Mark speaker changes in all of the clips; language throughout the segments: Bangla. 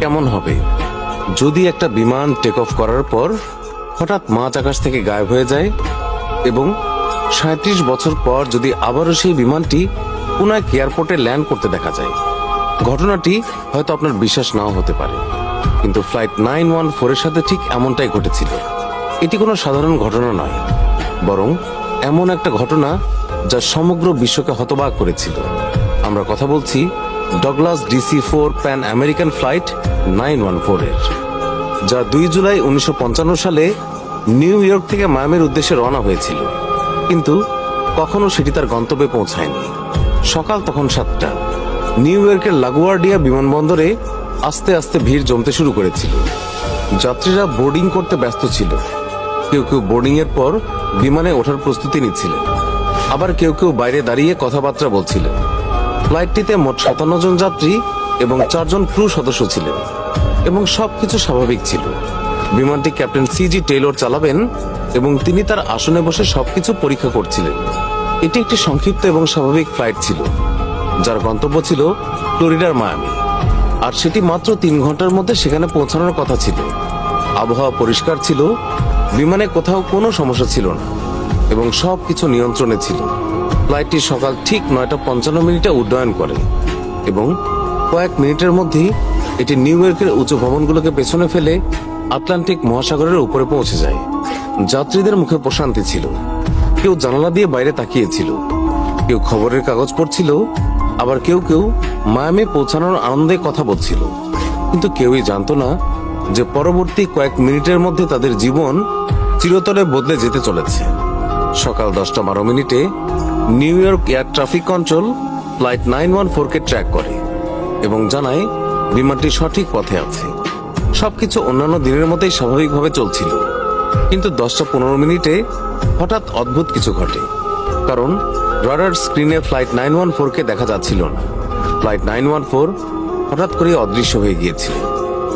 Speaker 1: কেমন হবে যদি একটা বিমান টেক অফ করার পর হঠাৎ মাঝ আকাশ থেকে গায়েব হয়ে যায় এবং ৩৭ বছর পর যদি আবারও সেই বিমানটি পুনঃ এয়ারপোর্টে ল্যান্ড করতে দেখা যায়। ঘটনাটি হয়তো আপনার বিশ্বাস নাও হতে পারে, কিন্তু ফ্লাইট 914 এর সাথে ঠিক এমনটাই ঘটেছিল। এটি কোনো সাধারণ ঘটনা নয়, বরং এমন একটা ঘটনা যা সমগ্র বিশ্বকে হতবাক করেছিল। আমরা কথা বলছি Douglas DC-4 pan American flight 914 এর, যা 2 জুলাই 1955 সালে নিউ ইয়র্ক থেকে মায়ামির উদ্দেশ্যে রওনা হয়েছিল, কিন্তু কখনো সেটি তার গন্তব্যে পৌঁছায়নি। সকাল তখন 7টা। নিউ ইয়র্কের লাগুয়ার্ডিয়া বিমানবন্দরে আস্তে আস্তে ভিড় জমতে শুরু করেছিল। যাত্রীরা বোর্ডিং করতে ব্যস্ত ছিল। কেউ কেউ বোর্ডিং এর পর বিমানে ওঠার প্রস্তুতি নিচ্ছিলেন, আবার কেউ কেউ বাইরে দাঁড়িয়ে কথাবার্তা বলছিলেন। ফ্লাইটটিতে মোট 57 জন যাত্রী এবং 4 জন ক্রু সদস্য ছিলেন এবং সবকিছু স্বাভাবিক ছিল। বিমানটি ক্যাপ্টেন CG টেইলর চালাবেন এবং তিনি তার আসনে বসে সবকিছু পরীক্ষা করছিলেন। এটি একটি সংক্ষিপ্ত এবং স্বাভাবিক ফ্লাইট ছিল, যার গন্তব্য ছিল ফ্লোরিডার মায়ামি, আর সেটি মাত্র 3 ঘন্টার মধ্যে সেখানে পৌঁছানোর কথা ছিল। আবহাওয়া পরিষ্কার ছিল, বিমানে কোথাও কোনো সমস্যা ছিল না এবং সবকিছু নিয়ন্ত্রণে ছিল। ফ্লাইটটি সকাল ঠিক 9:55 উড্ডয়ন করে এবং কয়েক মিনিটের মধ্যেই এটি নিউ ইয়র্কের উঁচু ভবনগুলোকে পেছনে ফেলে আটলান্টিক মহাসাগরের উপরে পৌঁছে যায়। যাত্রীদের মুখে প্রশান্তি ছিল। কেউ জানালা দিয়ে বাইরে তাকিয়েছিল, কেউ খবরের কাগজ পড়ছিল, আবার কেউ কেউ মায়ামি পৌঁছানোর আনন্দে কথা বলছিল। কিন্তু কেউই জানতো না যে পরবর্তী কয়েক মিনিটের মধ্যে তাদের জীবন চিরতরে বদলে যেতে চলেছে। সকাল 10:12 new York air traffic control flight 914 কে ট্র্যাক করে এবং জানায় বিমানটি সঠিক পথে আছে। সবকিছু অন্যান্য দিনের মতোই স্বাভাবিকভাবে চলছিল, কিন্তু 10:15 হঠাৎ অদ্ভুত কিছু ঘটে, কারণ রাডার স্ক্রিনে ফ্লাইট 914 কে দেখা যাচ্ছিল না। ফ্লাইট 914 হঠাৎ করে অদৃশ্য হয়ে গিয়েছিল।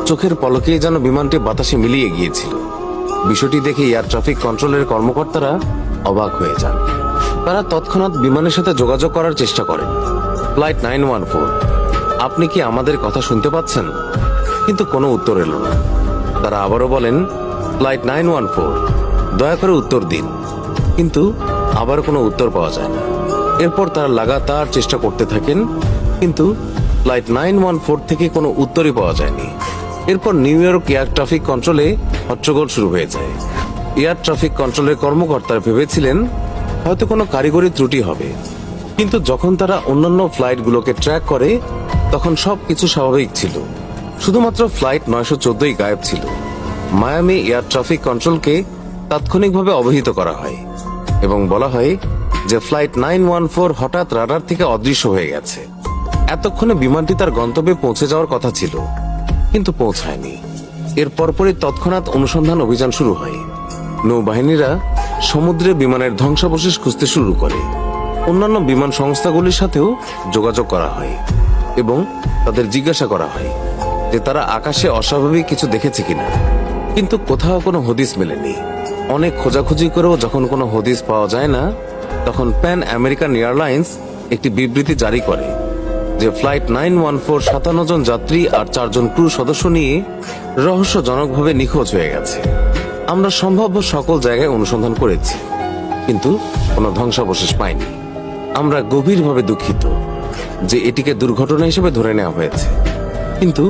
Speaker 1: চোখের পলকেই যেন বিমানটি বাতাসে মিলিয়ে গিয়েছিল। বিষয়টি দেখে এয়ার ট্রাফিক কন্ট্রোলের কর্মকর্তারা অবাক হয়ে যান। তারা তৎক্ষণাৎ বিমানের সাথে যোগাযোগ করার চেষ্টা করেন। ফ্লাইট 914, আপনি কি আমাদের কথা শুনতে পাচ্ছেন? কিন্তু কোনো উত্তর এলো না। তারা আবারও বলেন, ফ্লাইট 914, দয়া করে উত্তর দিন। কিন্তু আবার কোনো উত্তর পাওয়া যায় না। এরপর তারা লাগাতার চেষ্টা করতে থাকেন, কিন্তু ফ্লাইট 914 থেকে কোনো উত্তরই পাওয়া যায়নি। এরপর নিউ ইয়র্ক এয়ার ট্রাফিক কন্ট্রোলে হট্টগোল শুরু হয়ে যায়। এয়ার ট্রাফিক কন্ট্রোলের কর্মকর্তারা ভেবেছিলেন হয়তো কোনো কারিগরি ত্রুটি হবে, কিন্তু যখন তারা অন্যান্য ফ্লাইটগুলোকে ট্র্যাক করে তখন সবকিছু স্বাভাবিক ছিল। শুধুমাত্র ফ্লাইট 914 গায়েব ছিল। মায়ামি এয়ার ট্রাফিক কন্ট্রোলকে তাৎক্ষণিকভাবে অবহিত করা হয় এবং বলা হয় যে ফ্লাইট 914 হঠাৎ রাডার থেকে অদৃশ্য হয়ে গেছে। এতক্ষণে বিমানটি তার গন্তব্যে পৌঁছে যাওয়ার কথা ছিল, কিন্তু পৌঁছায়নি। এর পরপরই তৎক্ষণাৎ অনুসন্ধান অভিযান শুরু হয়। নৌবাহিনীরা সমুদ্রে বিমানের ধ্বংসাবশেষ খুঁজতে শুরু করে। অন্যান্য বিমান সংস্থাগুলির সাথেও যোগাযোগ করা হয় এবং তাদের জিজ্ঞাসা করা হয় যে তারা আকাশে অস্বাভাবিক কিছু দেখেছে কিনা, কিন্তু কোথাও কোনো হদিস মেলেনি। অনেক খোঁজাখুঁজি করেও যখন কোনো হদিস পাওয়া যায় না, তখন প্যান আমেরিকান এয়ারলাইন্স একটি বিবৃতি জারি করে যে ফ্লাইট 914 57 জন যাত্রী আর 4 জন ক্রু সদস্য নিয়ে রহস্যজনকভাবে নিখোঁজ হয়ে গেছে। আমরা সম্ভাব্য সকল জায়গায় অনুসন্ধান করেছি, কিন্তু কোনো ধ্বংসাবশেষ পাইনি। আমরা গভীরভাবে দুঃখিত যে এটিকে দুর্ঘটনা হিসেবে ধরে নেওয়া হয়েছে, কিন্তু